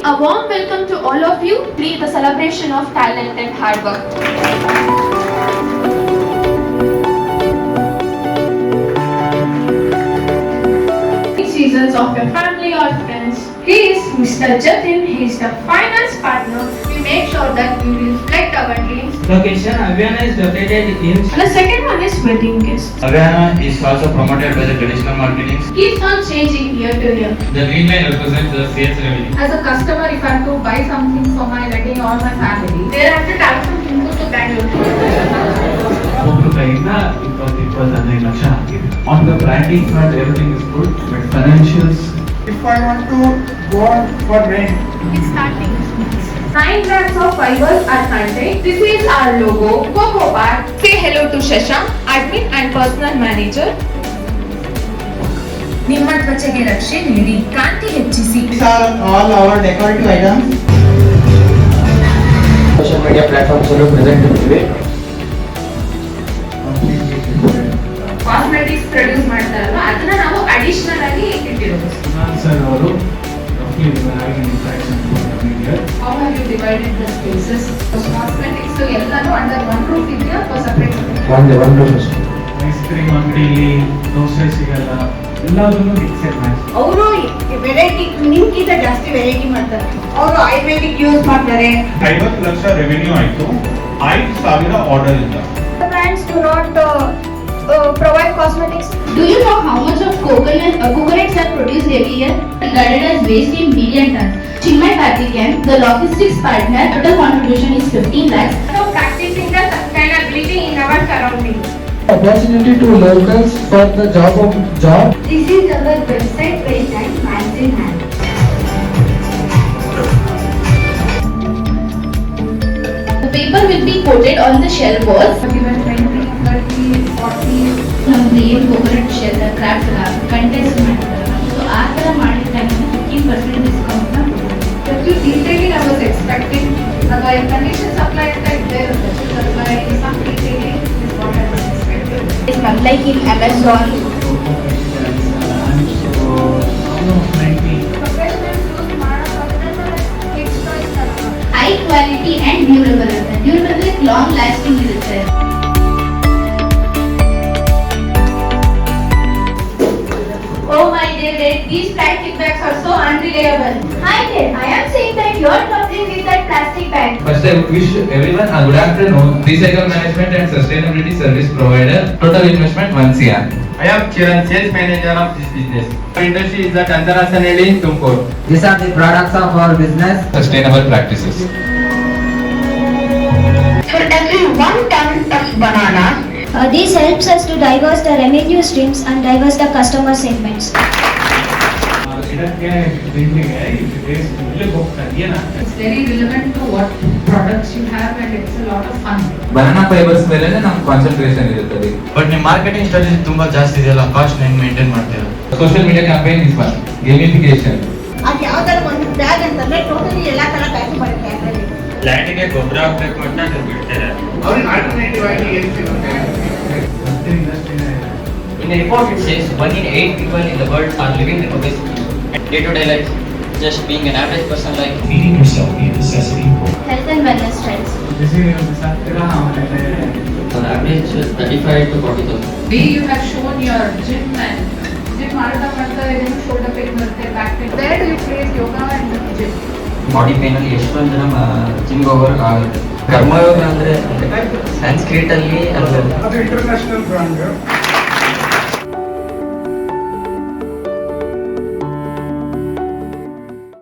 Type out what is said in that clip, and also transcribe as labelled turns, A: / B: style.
A: A warm welcome to all of you. Please the celebration of talent and hard work. Seasons of your family or friends. He is Mr. Jatin. He is the finance partner. We make sure that we reflect our dreams.
B: Location Aviana is located in.
A: And the second one is wedding guests.
C: Aviana is also promoted by the traditional marketing.
A: Keeps on changing year to year.
C: The green line represents the sales revenue.
D: As a customer, if I have to buy something for my wedding or my family,
A: They have to travel from Tumkur to Bangalore.
E: ಒಬ್ಬರು ಕೈಯಿಂದ 20-25 ಲಕ್ಷ ಆಗಿದೆ. On the branding front everything is good but financials
F: If I want to go on for rent,
A: It's starting. 9 lakhs of fibers are contained. This is our logo. Coco Bar. Say hello to Shashank, admin and personal manager.
G: ನಿಮ್ಮ ತ್ವಚೆಗೆ ರಕ್ಷೆ ನೀಡಿ, ಕಾಂತಿ ಹೆಚ್ಚಿಸಿ.
F: these are all our decorative items.
C: Social media platforms are present today.
D: Cosmetics produce ಮಾಡ್ತಾರಲ್ಲ ಅದನ್ನ ನಾವು additional ಆಗಿ ಇಟ್ಟಿರೋದು.
E: Sir ಅವರು roughly we were having interaction for media.
D: How have you divided the spaces? Cosmetics ಎಲ್ಲಾನು ಅಂಡರ್ ಒನ್ ರೂಫ್ ಇದೆಯಾ ಅಥವಾ separate?
E: Ice cream ಅಂಗಡಿಲಿ ದೋಸೆ ಸಿಗಲ್ಲ, ಎಲ್ಲದನ್ನು ಮಿಕ್ಸ್ ಅಂಡ್ ಮ್ಯಾಚ್.
H: ಅವರು ವೆರೈಟಿ ನಿಮ್ಗಿಂತ ಜಾಸ್ತಿ ವೆರೈಟಿ ಮಾಡ್ತಾರೆ. ಅವರು ಆಯುರ್ವೇದಿಕ್ ಯೂಸ್ ಮಾಡ್ತಾರೆ.
I: 50 ಲಕ್ಷ ರೆವೆನ್ಯೂ ಆಯ್ತು. 5,000 ಆರ್ಡರ್ ಇಂದ.
H: The brands do not provide cosmetics.
A: Do you know how much of coconuts are produced every year? Regarded as waste in billion tons. Chinmay Karthikeyan, the logistics partner, total contribution is 15 lakhs.
D: So practicing the sustainability in our surroundings.
F: Opportunity to locals for the job.
H: This is our website page and magazine hand.
A: The paper will be coated on the shell walls.
D: Given 20, 30, 40.
A: From plain coconut shell, the craft contest ಮಾಡ್ತಾರೆ. So ಆ ಥರ ಮಾಡಿದ ಟೈಮಲ್ಲಿ 15% discount ನ
D: Little detailing I was expecting. Otherwise conditions apply ಅಂತ ಇದ್ದೇ ಇರುತ್ತೆ. Otherwise some detailing is what I was expecting.
A: It's not like in Amazon.
D: Professionals use ಮಾಡೋದಾದ್ರೆ kids toys ತರಲ್ಲ.
A: High quality and durable ಇರುತ್ತೆ. Durable like long lasting ಇರುತ್ತೆ. Oh my dear, these plastic bags are so unreliable. Hi there, I am saying that your company with that plastic bag.
C: First, I wish everyone a good afternoon. Recycle management and sustainability service provider. Total investment 1 CR. I am Kiran, sales manager of this business. Our industry is at Antarasanelli, Tumkur.
B: These are the products of our business.
C: Sustainable practices.
H: For every 1 ton of banana,
G: This helps us to diverse the revenue streams and diverse the customer segments.
E: ಇದಕ್ಕೆ ದಿಂಡಿಗೆ ಇಲ್ಲಿಗೆ ಹೋಗ್ತಾರೆ ಏನಾಗ್ತದೆ.
D: It's very relevant to what products you have and it's a lot of fun.
C: Banana fibers ಮೇಲೆ ನಮ್ಮ concentration ಇರುತ್ತದೆ.
F: But ನಿಮ್ಮ marketing strategy ತುಂಬಾ ಜಾಸ್ತಿ ಇದೆಯಲ್ಲ, ಕಾಸ್ಟ್ ಹೆಂಗ್ ಮೇಂಟೈನ್ ಮಾಡ್ತೀರಾ?
C: Social media campaign is one. Gamification.
H: ಅದು ಯಾವ್ದಾರ ಒಂದು ಬ್ಯಾಗ್ ಅಂತಂದ್ರೆ ಟೋಟಲಿ ಎಲ್ಲಾ ತರ ಪ್ಯಾಕ್ ಬರುತ್ತೆ ಅದರಲ್ಲಿ.
I: ಲ್ಯಾಂಡಿಗೆ ಗೊಬ್ಬರ ಹಾಕ್ಬೇಕು ಅಂತ ಅದನ್ನ ಬಿಡ್ತಾರೆ.
F: ಅವ್ರಿಗೆ ಆಲ್ಟರ್ನೇಟಿವ್ ಆಗಿ ಏನು ಸಿಗುತ್ತೆ?
E: ಮತ್ತೆ ಇಂಡಸ್ಟ್ರಿನೇ ಇದೆ.
J: In a report, it says 1 in 8 people in the world are living with obesity. Day-to-day life, just being an average person like
E: Feeding yourself be a necessity.
A: Health and wellness trends.
E: ಬಿಸಿ ನೀರು ಬಿಸಾಕ್ತೀರಾ, ಆಮೇಲೆ
J: on average 35 to 40,000.
D: Way you have shown your gym and gym ಮಾಡ್ತಾ ಇದನ್ನು shoulder pain ಬರುತ್ತೆ, back pain. Where do you place yoga and gym?
J: Body pain ಅಲ್ಲಿ ಎಷ್ಟೊಂದು ಜನ gym ಹೋಗೋರು ಆಗುತ್ತೆ. ಕರ್ಮಯೋಗ ಅಂದ್ರೆ ಸಂಸ್ಕೃತ್ ಅಲ್ಲಿ ಅದು
F: ಅದು ಇಂಟರ್ನ್ಯಾಷನಲ್ ಬ್ರಾಂಡ್.